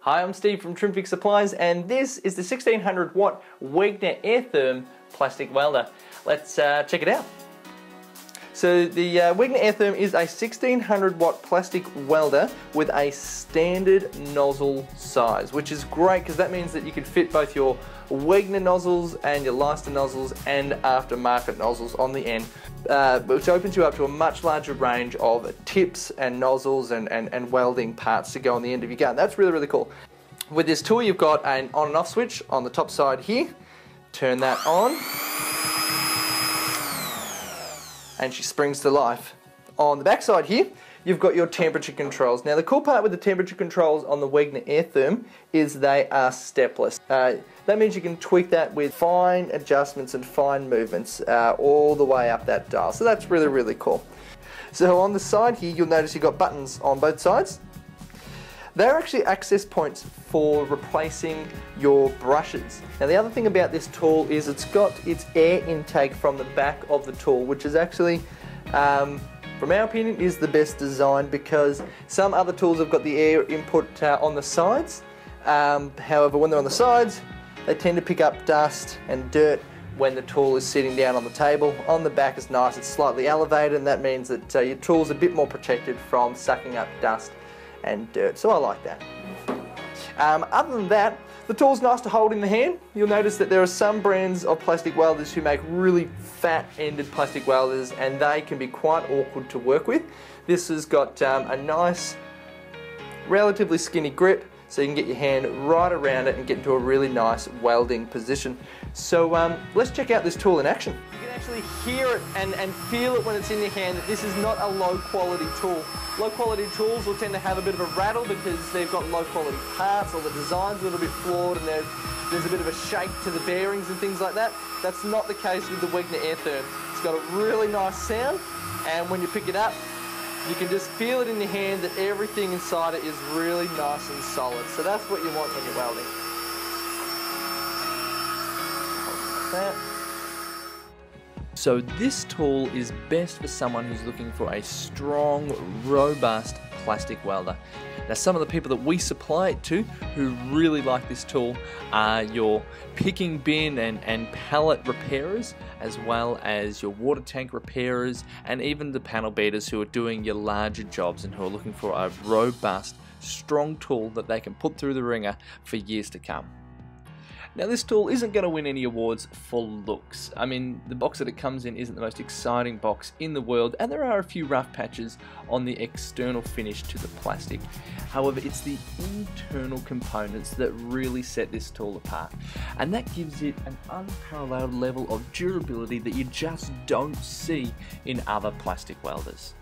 Hi, I'm Steve from Trimfix Supplies, and this is the 1600 watt Wegener Airtherm Plastic Welder. Let's check it out. So the Wegener Airtherm is a 1600 watt plastic welder with a standard nozzle size, which is great because that means that you can fit both your Wegener nozzles and your Leicester nozzles and aftermarket nozzles on the end, which opens you up to a much larger range of tips and nozzles and welding parts to go on the end of your gun. That's really, really cool. With this tool, you've got an on and off switch on the top side here. Turn that on, and she springs to life. On the back side here, you've got your temperature controls. Now the cool part with the temperature controls on the Wegener Airtherm is they are stepless. That means you can tweak that with fine adjustments and fine movements all the way up that dial. So that's really, really cool. So on the side here, you'll notice you've got buttons on both sides. They're actually access points for replacing your brushes. Now the other thing about this tool is it's got its air intake from the back of the tool, which is actually, from our opinion, is the best design because some other tools have got the air input on the sides. However, when they're on the sides, they tend to pick up dust and dirt when the tool is sitting down on the table. On the back is nice, it's slightly elevated, and that means that your tool's a bit more protected from sucking up dust and dirt, so I like that. Other than that, the tool's nice to hold in the hand. You'll notice that there are some brands of plastic welders who make really fat-ended plastic welders, and they can be quite awkward to work with. This has got a nice, relatively skinny grip, so you can get your hand right around it and get into a really nice welding position. So let's check out this tool in action. You can actually hear it and feel it when it's in your hand that this is not a low quality tool. Low quality tools will tend to have a bit of a rattle because they've got low quality parts or the design's a little bit flawed and there's a bit of a shake to the bearings and things like that. That's not the case with the Wegener Airtherm. It's got a really nice sound, and when you pick it up, you can just feel it in your hand that everything inside it is really nice and solid. So that's what you want when you're welding. Like that. So this tool is best for someone who's looking for a strong, robust plastic welder. Now some of the people that we supply it to who really like this tool are your picking bin and pallet repairers, as well as your water tank repairers, and even the panel beaters who are doing your larger jobs and who are looking for a robust, strong tool that they can put through the ringer for years to come. Now this tool isn't going to win any awards for looks. I mean, the box that it comes in isn't the most exciting box in the world, and there are a few rough patches on the external finish to the plastic. However, it's the internal components that really set this tool apart, and that gives it an unparalleled level of durability that you just don't see in other plastic welders.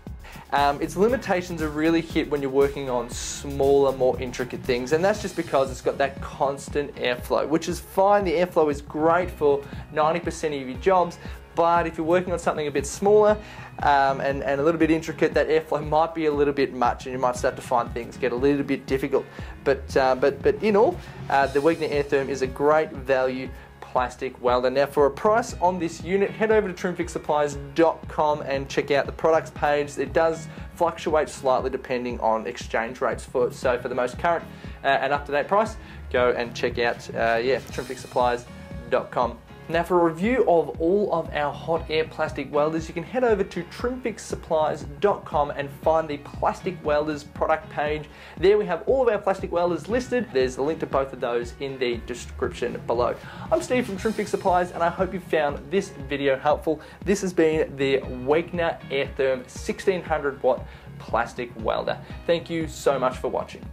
Its limitations are really hit when you're working on smaller, more intricate things, and that's just because it's got that constant airflow, which is fine. The airflow is great for 90% of your jobs, but if you're working on something a bit smaller and a little bit intricate, that airflow might be a little bit much, and you might start to find things get a little bit difficult. But in all, the Wegener Airtherm is a great value plastic welder. Now for a price on this unit, head over to trimfixsupplies.com and check out the products page. It does fluctuate slightly depending on exchange rates, so for the most current and up-to-date price, go and check out trimfixsupplies.com. Now for a review of all of our hot air plastic welders, you can head over to trimfixsupplies.com and find the plastic welders product page. There we have all of our plastic welders listed. There's a link to both of those in the description below. I'm Steve from Trimfix Supplies, and I hope you found this video helpful. This has been the Wegener Airtherm 1600 watt plastic welder. Thank you so much for watching.